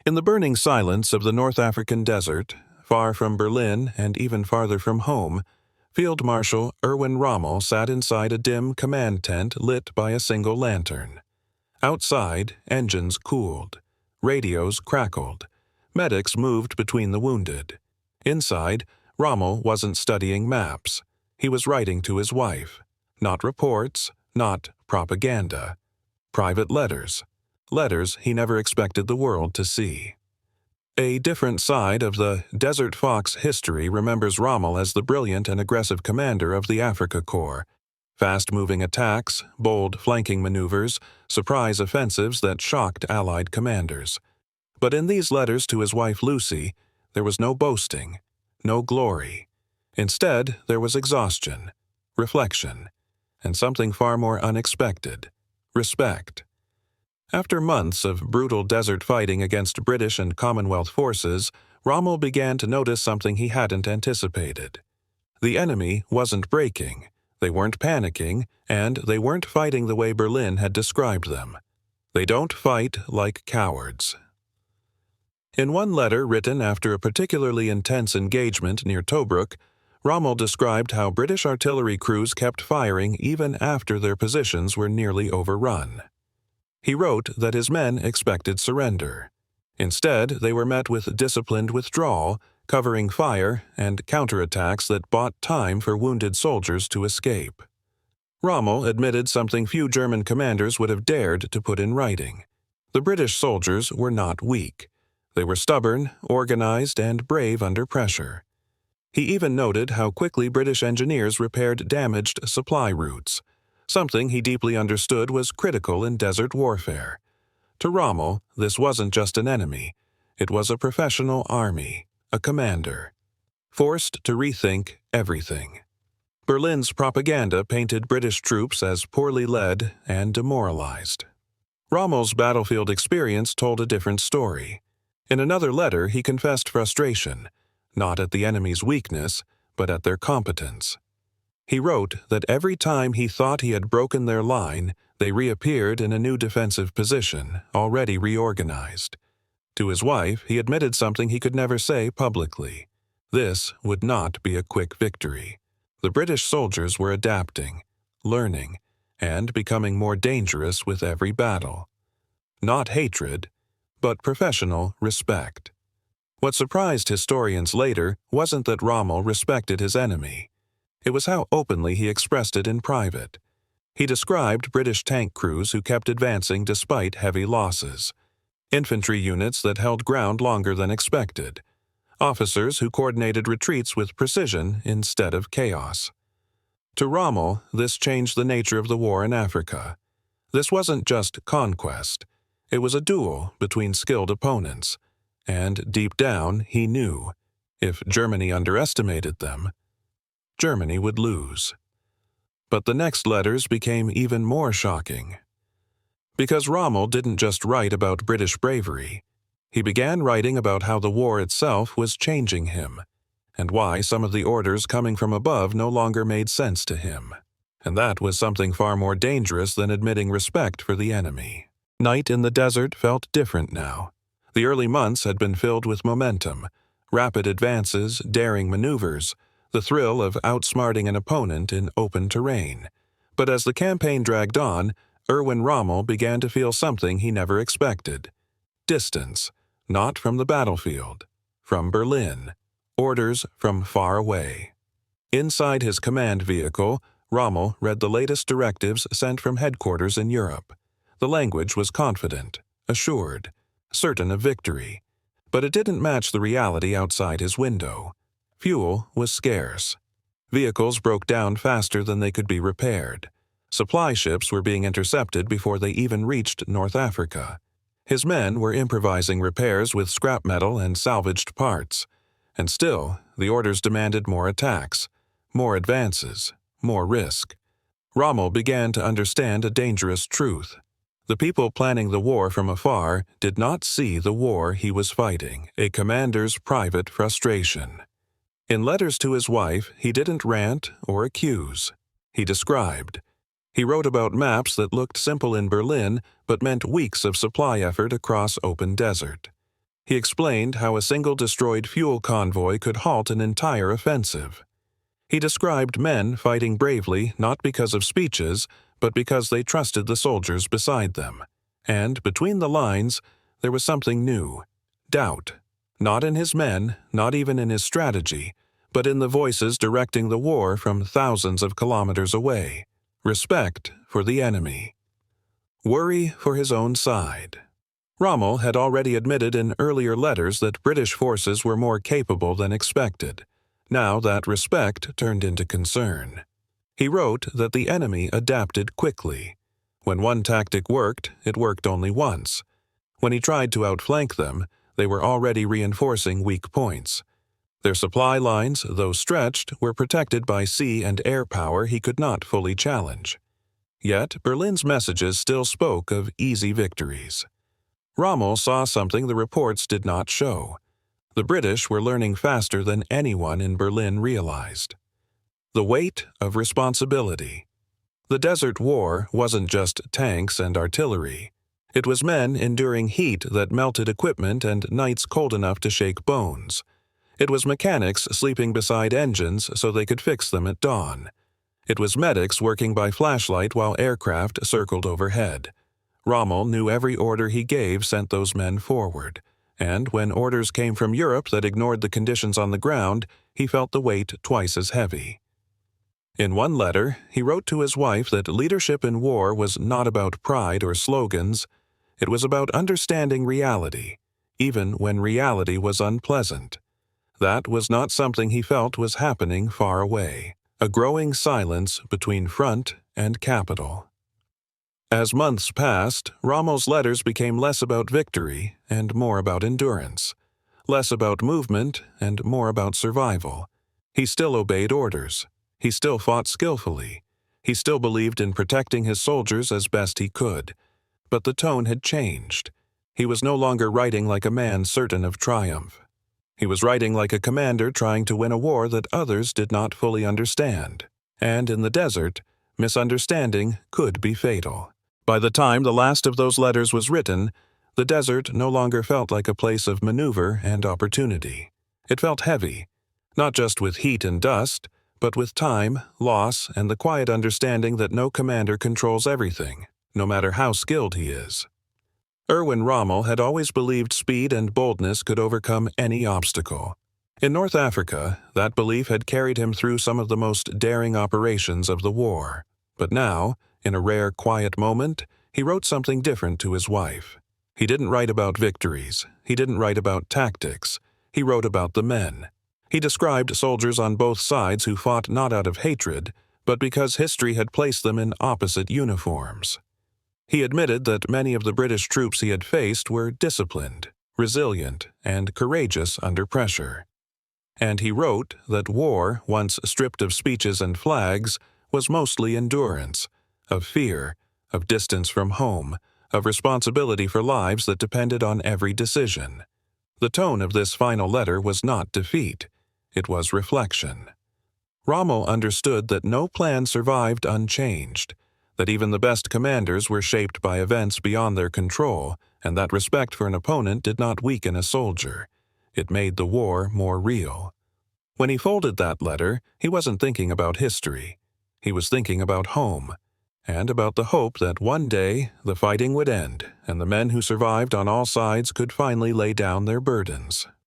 In the burning silence of the North African desert, far from Berlin and even farther from home, Field Marshal Erwin Rommel sat inside a dim command tent lit by a single lantern. Outside, engines cooled. Radios crackled. Medics moved between the wounded. Inside, Rommel wasn't studying maps. He was writing to his wife. Not reports, not propaganda. Private letters. Letters he never expected the world to see. A different side of the Desert Fox history remembers Rommel as the brilliant and aggressive commander of the Africa Corps. Fast-moving attacks, bold flanking maneuvers, surprise offensives that shocked Allied commanders. But in these letters to his wife Lucy, there was no boasting, no glory. Instead, there was exhaustion, reflection, and something far more unexpected: respect. After months of brutal desert fighting against British and Commonwealth forces, Rommel began to notice something he hadn't anticipated. The enemy wasn't breaking, they weren't panicking, and they weren't fighting the way Berlin had described them. They don't fight like cowards. In one letter written after a particularly intense engagement near Tobruk, Rommel described how British artillery crews kept firing even after their positions were nearly overrun. He wrote that his men expected surrender. Instead, they were met with disciplined withdrawal, covering fire, and counterattacks that bought time for wounded soldiers to escape. Rommel admitted something few German commanders would have dared to put in writing. The British soldiers were not weak. They were stubborn, organized, and brave under pressure. He even noted how quickly British engineers repaired damaged supply routes. Something he deeply understood was critical in desert warfare. To Rommel, this wasn't just an enemy. It was a professional army, a commander, forced to rethink everything. Berlin's propaganda painted British troops as poorly led and demoralized. Rommel's battlefield experience told a different story. In another letter, he confessed frustration, not at the enemy's weakness, but at their competence. He wrote that every time he thought he had broken their line, they reappeared in a new defensive position, already reorganized. To his wife, he admitted something he could never say publicly. This would not be a quick victory. The British soldiers were adapting, learning, and becoming more dangerous with every battle. Not hatred, but professional respect. What surprised historians later wasn't that Rommel respected his enemy. It was how openly he expressed it in private. He described British tank crews who kept advancing despite heavy losses, infantry units that held ground longer than expected, officers who coordinated retreats with precision instead of chaos. To Rommel, this changed the nature of the war in Africa. This wasn't just conquest. It was a duel between skilled opponents. And deep down, he knew, if Germany underestimated them, Germany would lose. But the next letters became even more shocking. Because Rommel didn't just write about British bravery. He began writing about how the war itself was changing him, and why some of the orders coming from above no longer made sense to him. And that was something far more dangerous than admitting respect for the enemy. Night in the desert felt different now. The early months had been filled with momentum, rapid advances, daring maneuvers, the thrill of outsmarting an opponent in open terrain. But as the campaign dragged on, Erwin Rommel began to feel something he never expected. Distance, not from the battlefield, from Berlin. Orders from far away. Inside his command vehicle, Rommel read the latest directives sent from headquarters in Europe. The language was confident, assured, certain of victory. But it didn't match the reality outside his window. Fuel was scarce. Vehicles broke down faster than they could be repaired. Supply ships were being intercepted before they even reached North Africa. His men were improvising repairs with scrap metal and salvaged parts. And still, the orders demanded more attacks, more advances, more risk. Rommel began to understand a dangerous truth. The people planning the war from afar did not see the war he was fighting, a commander's private frustration. In letters to his wife, he didn't rant or accuse. He described. He wrote about maps that looked simple in Berlin but meant weeks of supply effort across open desert. He explained how a single destroyed fuel convoy could halt an entire offensive. He described men fighting bravely not because of speeches, but because they trusted the soldiers beside them. And between the lines, there was something new: doubt. Not in his men, not even in his strategy, but in the voices directing the war from thousands of kilometers away. Respect for the enemy. Worry for his own side. Rommel had already admitted in earlier letters that British forces were more capable than expected. Now that respect turned into concern. He wrote that the enemy adapted quickly. When one tactic worked, it worked only once. When he tried to outflank them, they were already reinforcing weak points. Their supply lines, though stretched, were protected by sea and air power he could not fully challenge. Yet Berlin's messages still spoke of easy victories. Rommel saw something the reports did not show. The British were learning faster than anyone in Berlin realized. The weight of responsibility. The Desert War wasn't just tanks and artillery. It was men enduring heat that melted equipment and nights cold enough to shake bones. It was mechanics sleeping beside engines so they could fix them at dawn. It was medics working by flashlight while aircraft circled overhead. Rommel knew every order he gave sent those men forward, and when orders came from Europe that ignored the conditions on the ground, he felt the weight twice as heavy. In one letter, he wrote to his wife that leadership in war was not about pride or slogans. It was about understanding reality, even when reality was unpleasant. That was not something he felt was happening far away. A growing silence between front and capital. As months passed, Rommel's letters became less about victory and more about endurance, less about movement and more about survival. He still obeyed orders. He still fought skillfully. He still believed in protecting his soldiers as best he could. But the tone had changed. He was no longer writing like a man certain of triumph. He was writing like a commander trying to win a war that others did not fully understand. And in the desert, misunderstanding could be fatal. By the time the last of those letters was written, the desert no longer felt like a place of maneuver and opportunity. It felt heavy, not just with heat and dust, but with time, loss, and the quiet understanding that no commander controls everything, no matter how skilled he is. Erwin Rommel had always believed speed and boldness could overcome any obstacle. In North Africa, that belief had carried him through some of the most daring operations of the war. But now, in a rare quiet moment, he wrote something different to his wife. He didn't write about victories. He didn't write about tactics. He wrote about the men. He described soldiers on both sides who fought not out of hatred, but because history had placed them in opposite uniforms. He admitted that many of the British troops he had faced were disciplined, resilient, and courageous under pressure. And he wrote that war, once stripped of speeches and flags, was mostly endurance, of fear, of distance from home, of responsibility for lives that depended on every decision. The tone of this final letter was not defeat. It was reflection. Rommel understood that no plan survived unchanged, that even the best commanders were shaped by events beyond their control, and that respect for an opponent did not weaken a soldier. It made the war more real. When he folded that letter, he wasn't thinking about history. He was thinking about home, and about the hope that one day the fighting would end and the men who survived on all sides could finally lay down their burdens.